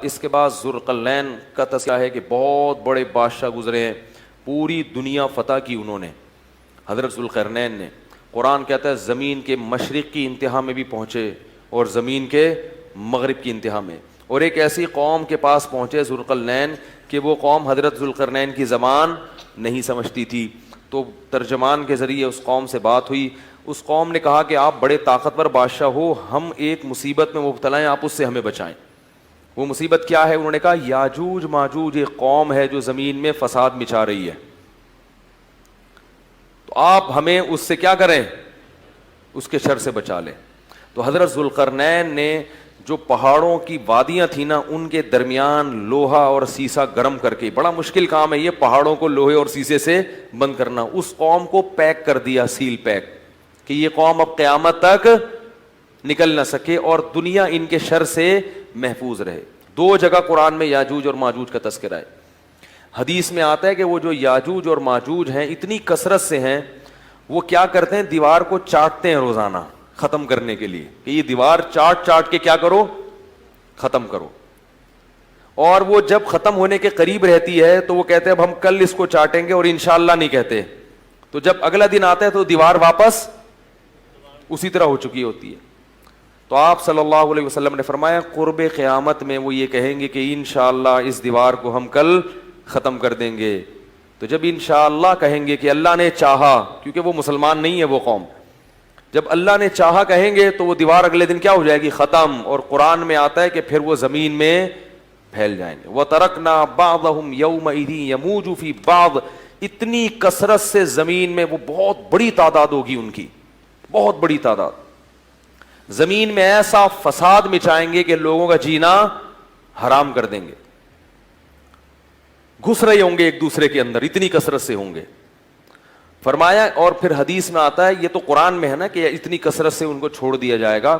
اس کے بعد ذوالقرنین کا تذکرہ ہے کہ بہت بڑے بادشاہ گزرے ہیں، پوری دنیا فتح کی انہوں نے، حضرت ذوالقرنین نے۔ قرآن کہتا ہے زمین کے مشرق کی انتہا میں بھی پہنچے اور زمین کے مغرب کی انتہا میں، اور ایک ایسی قوم کے پاس پہنچے ذوالقرنین کہ وہ قوم حضرت ذوالقرنین کی زبان نہیں سمجھتی تھی، تو ترجمان کے ذریعے اس قوم سے بات ہوئی۔ اس قوم نے کہا کہ آپ بڑے طاقتور بادشاہ ہو، ہم ایک مصیبت میں مبتلا ہیں، آپ اس سے ہمیں بچائیں۔ وہ مصیبت کیا ہے؟ انہوں نے کہا یاجوج ماجوج ایک قوم ہے جو زمین میں فساد مچا رہی ہے، تو آپ ہمیں اس سے کیا کریں؟ اس کے شر سے بچا لیں۔ تو حضرت ذوالقرنین نے جو پہاڑوں کی وادیاں تھیں نا، ان کے درمیان لوہا اور سیسا گرم کر کے، بڑا مشکل کام ہے یہ پہاڑوں کو لوہے اور سیسے سے بند کرنا، اس قوم کو پیک کر دیا، سیل پیک، کہ یہ قوم اب قیامت تک نکل نہ سکے اور دنیا ان کے شر سے محفوظ رہے۔ دو جگہ قرآن میں یاجوج اور ماجوج کا تذکرہ ہے۔ حدیث میں آتا ہے کہ وہ جو یاجوج اور ماجوج ہیں اتنی کثرت سے ہیں، وہ کیا کرتے ہیں؟ دیوار کو چاٹتے ہیں روزانہ ختم کرنے کے لیے، کہ یہ دیوار چاٹ چاٹ کے کیا کرو؟ ختم کرو۔ اور وہ جب ختم ہونے کے قریب رہتی ہے تو وہ کہتے ہیں اب ہم کل اس کو چاٹیں گے، اور انشاءاللہ نہیں کہتے، تو جب اگلا دن آتا ہے تو دیوار واپس اسی طرح ہو چکی ہوتی ہے۔ تو آپ صلی اللہ علیہ وسلم نے فرمایا قرب قیامت میں وہ یہ کہیں گے کہ انشاءاللہ اس دیوار کو ہم کل ختم کر دیں گے۔ تو جب انشاءاللہ کہیں گے کہ اللہ نے چاہا، کیونکہ وہ مسلمان نہیں ہے وہ قوم، جب اللہ نے چاہا کہیں گے تو وہ دیوار اگلے دن کیا ہو جائے گی؟ ختم۔ اور قرآن میں آتا ہے کہ پھر وہ زمین میں پھیل جائیں گے۔ وَتَرَكْنَا بَعْضَهُمْ يَوْمَئِذٍ يَمُوجُ فِي بَعْضٍ، اتنی کثرت سے زمین میں وہ بہت بڑی تعداد ہوگی، ان کی بہت بڑی تعداد، زمین میں ایسا فساد مچائیں گے کہ لوگوں کا جینا حرام کر دیں گے، گھس رہے ہوں گے ایک دوسرے کے اندر، اتنی کثرت سے ہوں گے۔ فرمایا، اور پھر حدیث میں آتا ہے، یہ تو قرآن میں ہے نا کہ اتنی کثرت سے ان کو چھوڑ دیا جائے گا،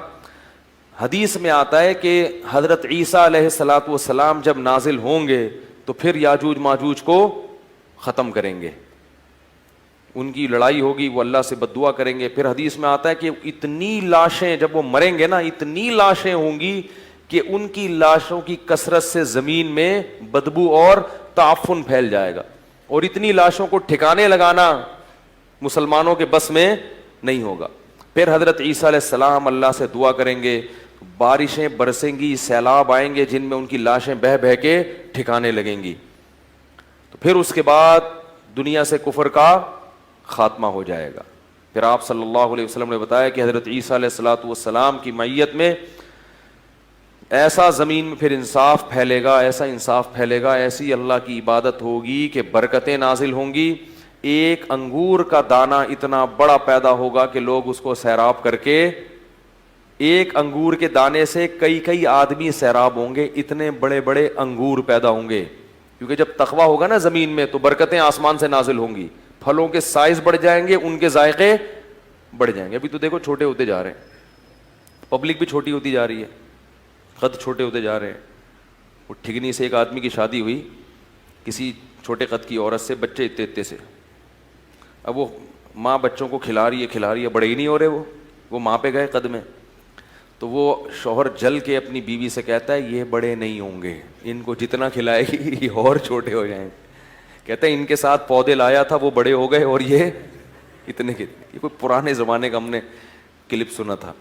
حدیث میں آتا ہے کہ حضرت عیسیٰ علیہ الصلاۃ والسلام جب نازل ہوں گے تو پھر یاجوج ماجوج کو ختم کریں گے، ان کی لڑائی ہوگی، وہ اللہ سے بد دعا کریں گے۔ پھر حدیث میں آتا ہے کہ اتنی لاشیں جب وہ مریں گے نا، اتنی لاشیں ہوں گی کہ ان کی لاشوں کی کثرت سے زمین میں بدبو اور تعفن پھیل جائے گا، اور اتنی لاشوں کو ٹھکانے لگانا مسلمانوں کے بس میں نہیں ہوگا۔ پھر حضرت عیسیٰ علیہ السلام اللہ سے دعا کریں گے، بارشیں برسیں گی، سیلاب آئیں گے جن میں ان کی لاشیں بہہ بہہ کے ٹھکانے لگیں گی، تو پھر اس کے بعد دنیا سے کفر کا خاتمہ ہو جائے گا۔ پھر آپ صلی اللہ علیہ وسلم نے بتایا کہ حضرت عیسیٰ علیہ الصلوۃ والسلام کی معیت میں ایسا زمین میں پھر انصاف پھیلے گا، ایسا انصاف پھیلے گا، ایسی اللہ کی عبادت ہوگی کہ برکتیں نازل ہوں گی۔ ایک انگور کا دانہ اتنا بڑا پیدا ہوگا کہ لوگ اس کو سیراب کر کے، ایک انگور کے دانے سے کئی کئی آدمی سیراب ہوں گے، اتنے بڑے بڑے انگور پیدا ہوں گے، کیونکہ جب تقویٰ ہوگا نا زمین میں تو برکتیں آسمان سے نازل ہوں گی، پھلوں کے سائز بڑھ جائیں گے، ان کے ذائقے بڑھ جائیں گے۔ ابھی تو دیکھو چھوٹے ہوتے جا رہے ہیں، پبلک بھی چھوٹی ہوتی جا رہی ہے، قد چھوٹے ہوتے جا رہے ہیں۔ وہ ٹھگنی سے ایک آدمی کی شادی ہوئی کسی چھوٹے قد کی عورت سے، بچے اتنے اتنے سے، اب وہ ماں بچوں کو کھلا رہی ہے، بڑے ہی نہیں ہو رہے، وہ ماں پہ گئے قد میں، تو وہ شوہر جل کے اپنی بیوی سے کہتا ہے یہ بڑے نہیں ہوں گے، ان کو جتنا کھلائے گی یہ اور چھوٹے ہو جائیں گے۔ کہتے ہیں ان کے ساتھ پودے لایا تھا، وہ بڑے ہو گئے اور یہ اتنے کے۔ یہ کوئی پرانے زمانے کا ہم نے کلپ سنا تھا۔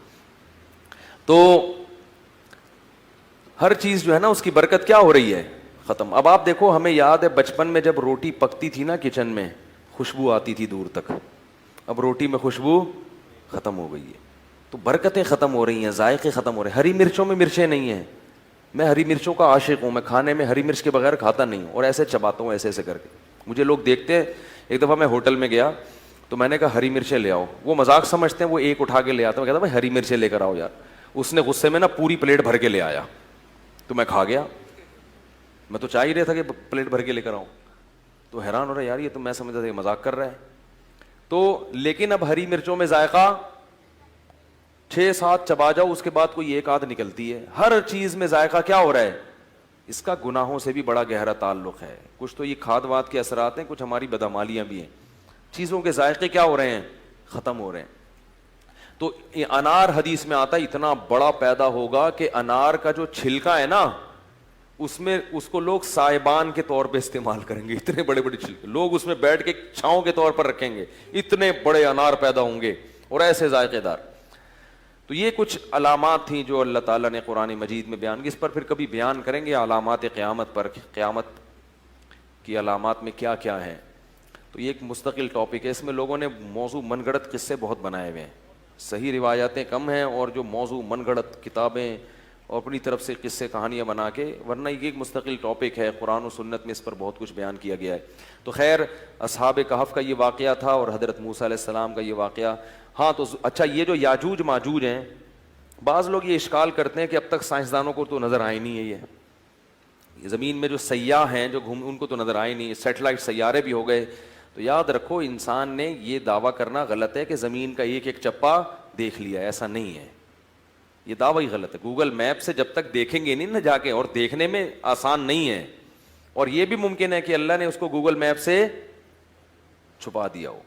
تو ہر چیز جو ہے نا اس کی برکت کیا ہو رہی ہے؟ ختم۔ اب آپ دیکھو، ہمیں یاد ہے بچپن میں جب روٹی پکتی تھی نا کچن میں، خوشبو آتی تھی دور تک، اب روٹی میں خوشبو ختم ہو گئی ہے، تو برکتیں ختم ہو رہی ہیں، ذائقے ختم ہو رہے ہیں۔ ہری مرچوں میں مرچیں نہیں ہیں، میں ہری مرچوں کا عاشق ہوں، میں کھانے میں ہری مرچ کے بغیر کھاتا نہیں ہوں، اور ایسے چباتا ہوں ایسے ایسے کر کے۔ مجھے لوگ دیکھتے ہیں، ایک دفعہ میں ہوٹل میں گیا تو میں نے کہا ہری مرچیں لے آؤ، وہ مذاق سمجھتے ہیں، وہ ایک اٹھا کے لے آتا، میں کہتا بھائی ہری مرچیں لے کر آؤ یار، اس نے غصے میں نا پوری پلیٹ بھر کے لے آیا، تو میں کھا گیا، میں تو چاہ ہی رہا تھا کہ پلیٹ بھر کے لے کر آؤں، تو حیران ہو رہا ہے یار یہ تو میں سمجھتا تھا کہ مذاق کر رہا ہے، تو لیکن اب ہری مرچوں میں ذائقہ 6-7 چبا جاؤ اس کے بعد کوئی ایک آدھ نکلتی ہے۔ ہر چیز میں ذائقہ کیا ہو رہا ہے؟ اس کا گناہوں سے بھی بڑا گہرا تعلق ہے، کچھ تو یہ کھاد واد کے اثرات ہیں، کچھ ہماری بدعمالیاں بھی ہیں، چیزوں کے ذائقے کیا ہو رہے ہیں؟ ختم ہو رہے ہیں۔ تو انار حدیث میں آتا ہے اتنا بڑا پیدا ہوگا کہ انار کا جو چھلکا ہے نا اس میں اس کو لوگ سائبان کے طور پہ استعمال کریں گے, اتنے بڑے بڑے چھلکے لوگ اس میں بیٹھ کے چھاؤں کے طور پر رکھیں گے, اتنے بڑے انار پیدا ہوں گے اور ایسے ذائقے دار. تو یہ کچھ علامات تھیں جو اللہ تعالیٰ نے قرآن مجید میں بیان کی. اس پر پھر کبھی بیان کریں گے علامات قیامت پر, قیامت کی علامات میں کیا کیا ہیں. تو یہ ایک مستقل ٹاپک ہے, اس میں لوگوں نے موضوع من گھڑت قصے بہت بنائے ہوئے ہیں, صحیح روایاتیں کم ہیں اور جو موضوع من گھڑت کتابیں اور اپنی طرف سے قصے کہانیاں بنا کے, ورنہ یہ ایک مستقل ٹاپک ہے, قرآن و سنت میں اس پر بہت کچھ بیان کیا گیا ہے. تو خیر اصحاب کہف کا یہ واقعہ تھا اور حضرت موسیٰ علیہ السلام کا یہ واقعہ. ہاں تو اچھا, یہ جو یاجوج ماجوج ہیں, بعض لوگ یہ اشکال کرتے ہیں کہ اب تک سائنسدانوں کو تو نظر آئے نہیں ہے, یہ زمین میں جو سیاح ہیں جو گھوم ان کو تو نظر آئے نہیں, سیٹلائٹ سیارے بھی ہو گئے. تو یاد رکھو انسان نے یہ دعویٰ کرنا غلط ہے کہ زمین کا ایک ایک چپا دیکھ لیا, ایسا نہیں ہے, یہ دعویٰ ہی غلط ہے. گوگل میپ سے جب تک دیکھیں گے نہیں نا جا کے, اور دیکھنے میں آسان نہیں ہے, اور یہ بھی ممکن ہے کہ اللہ نے اس کو گوگل میپ سے چھپا دیا ہو,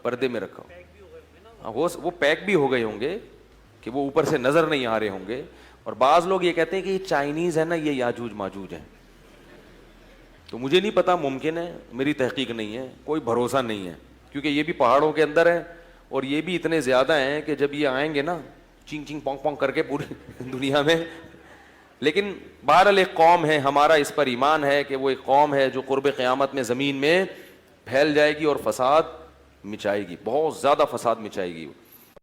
پردے میں رکھا ہو, وہ پیک بھی ہو گئے ہوں گے کہ وہ اوپر سے نظر نہیں آ رہے ہوں گے. اور بعض لوگ یہ کہتے ہیں کہ یہ چائنیز ہے نا, یہ یاجوج ماجوج ہیں. تو مجھے نہیں پتا, ممکن ہے, میری تحقیق نہیں ہے, کوئی بھروسہ نہیں ہے, کیونکہ یہ بھی پہاڑوں کے اندر ہے اور یہ بھی اتنے زیادہ ہیں کہ جب یہ آئیں گے نا چنگ چنگ پونگ پونگ کر کے پوری دنیا میں. لیکن بہرحال ایک قوم ہے, ہمارا اس پر ایمان ہے کہ وہ ایک قوم ہے جو قرب قیامت میں زمین میں پھیل جائے گی اور فساد مچائے گی, بہت زیادہ فساد مچائے گی.